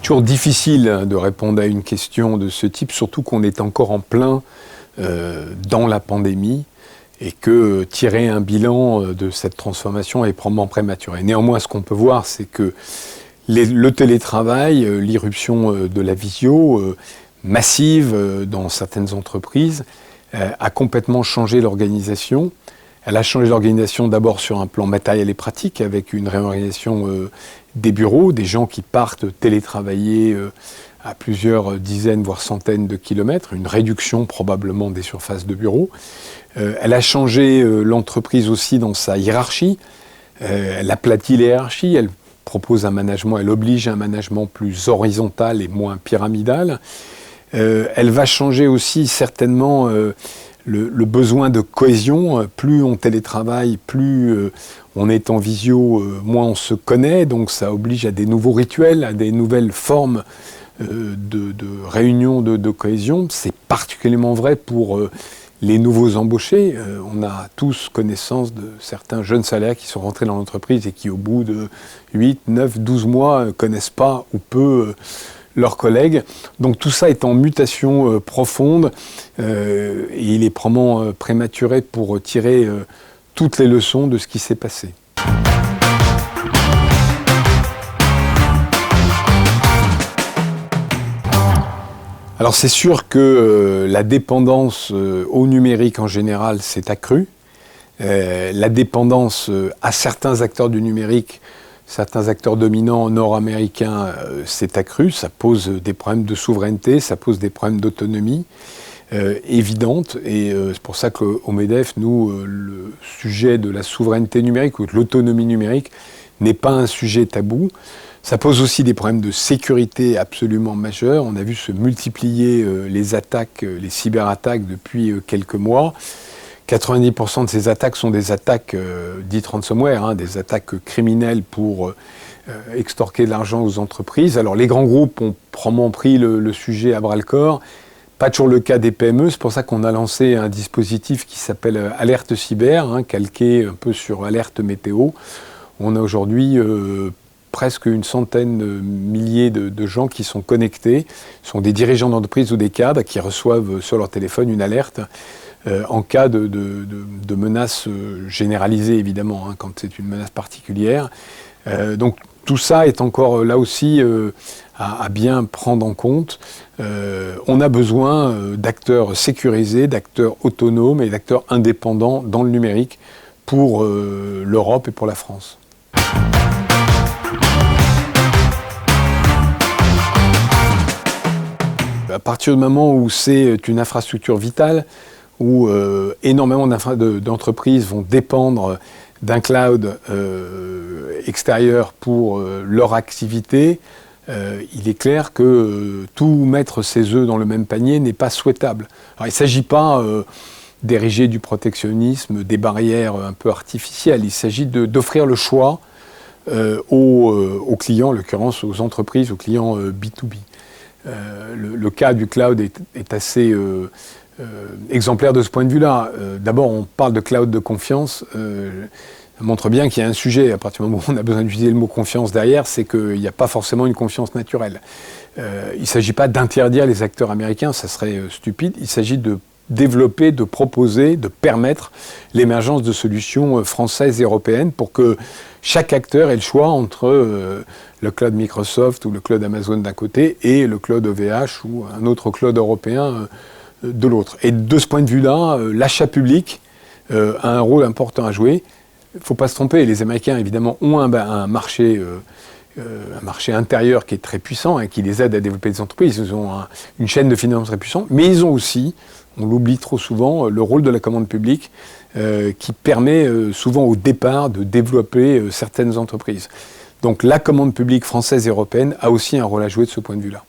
toujours difficile de répondre à une question de ce type, surtout qu'on est encore en plein dans la pandémie et que tirer un bilan de cette transformation est probablement prématuré. Néanmoins, ce qu'on peut voir, c'est que le télétravail, l'irruption de la visio massive dans certaines entreprises a complètement changé l'organisation. Elle a changé l'organisation d'abord sur un plan matériel et pratique, avec une réorganisation des bureaux, des gens qui partent télétravailler à plusieurs dizaines, voire centaines de kilomètres, une réduction probablement des surfaces de bureaux. Elle a changé l'entreprise aussi dans sa hiérarchie. Elle aplatit les hiérarchies, elle propose un management, elle oblige un management plus horizontal et moins pyramidal. Elle va changer aussi certainement le besoin de cohésion. Plus on télétravaille, plus on est en visio, moins on se connaît. Donc ça oblige à des nouveaux rituels, à des nouvelles formes de réunion de cohésion. C'est particulièrement vrai pour les nouveaux embauchés. On a tous connaissance de certains jeunes salariés qui sont rentrés dans l'entreprise et qui, au bout de 8, 9, 12 mois, ne connaissent pas ou peu leurs collègues. Donc tout ça est en mutation profonde et il est probablement prématuré pour tirer toutes les leçons de ce qui s'est passé. Alors c'est sûr que la dépendance au numérique en général s'est accrue. La dépendance à certains acteurs du numérique, certains acteurs dominants nord-américains s'est accrue. Ça pose des problèmes de souveraineté, ça pose des problèmes d'autonomie évidentes. Et c'est pour ça qu'au MEDEF, nous, le sujet de la souveraineté numérique ou de l'autonomie numérique n'est pas un sujet tabou. Ça pose aussi des problèmes de sécurité absolument majeurs. On a vu se multiplier les attaques, les cyberattaques depuis quelques mois. 90% de ces attaques sont des attaques dites ransomware, des attaques criminelles pour extorquer de l'argent aux entreprises. Alors les grands groupes ont probablement pris le sujet à bras-le-corps. Pas toujours le cas des PME. C'est pour ça qu'on a lancé un dispositif qui s'appelle Alerte Cyber, calqué un peu sur Alerte Météo. On a aujourd'hui presque une centaine de milliers de gens qui sont connectés. Ce sont des dirigeants d'entreprise ou des cadres qui reçoivent sur leur téléphone une alerte en cas de menace généralisée, évidemment, quand c'est une menace particulière. Donc tout ça est encore là aussi à bien prendre en compte. On a besoin d'acteurs sécurisés, d'acteurs autonomes et d'acteurs indépendants dans le numérique pour l'Europe et pour la France. À partir du moment où c'est une infrastructure vitale, où énormément d'entreprises vont dépendre d'un cloud extérieur pour leur activité, il est clair que tout mettre ses œufs dans le même panier n'est pas souhaitable. Alors, il ne s'agit pas d'ériger du protectionnisme, des barrières un peu artificielles, il s'agit d'offrir le choix aux clients, en l'occurrence aux entreprises, aux clients B2B. Le cas du cloud est assez exemplaire de ce point de vue-là. D'abord, on parle de cloud de confiance. Ça montre bien qu'il y a un sujet. À partir du moment où on a besoin d'utiliser le mot confiance derrière, c'est qu'il n'y a pas forcément une confiance naturelle. Il ne s'agit pas d'interdire les acteurs américains, ça serait stupide. Il s'agit de développer, de proposer, de permettre l'émergence de solutions françaises et européennes pour que chaque acteur ait le choix entre le cloud Microsoft ou le cloud Amazon d'un côté et le cloud OVH ou un autre cloud européen de l'autre. Et de ce point de vue-là, l'achat public a un rôle important à jouer. Il ne faut pas se tromper, les Américains évidemment ont un marché intérieur qui est très puissant et qui les aide à développer des entreprises. Ils ont une chaîne de financement très puissante, mais ils ont aussi, on l'oublie trop souvent, le rôle de la commande publique qui permet souvent au départ de développer certaines entreprises. Donc la commande publique française et européenne a aussi un rôle à jouer de ce point de vue-là.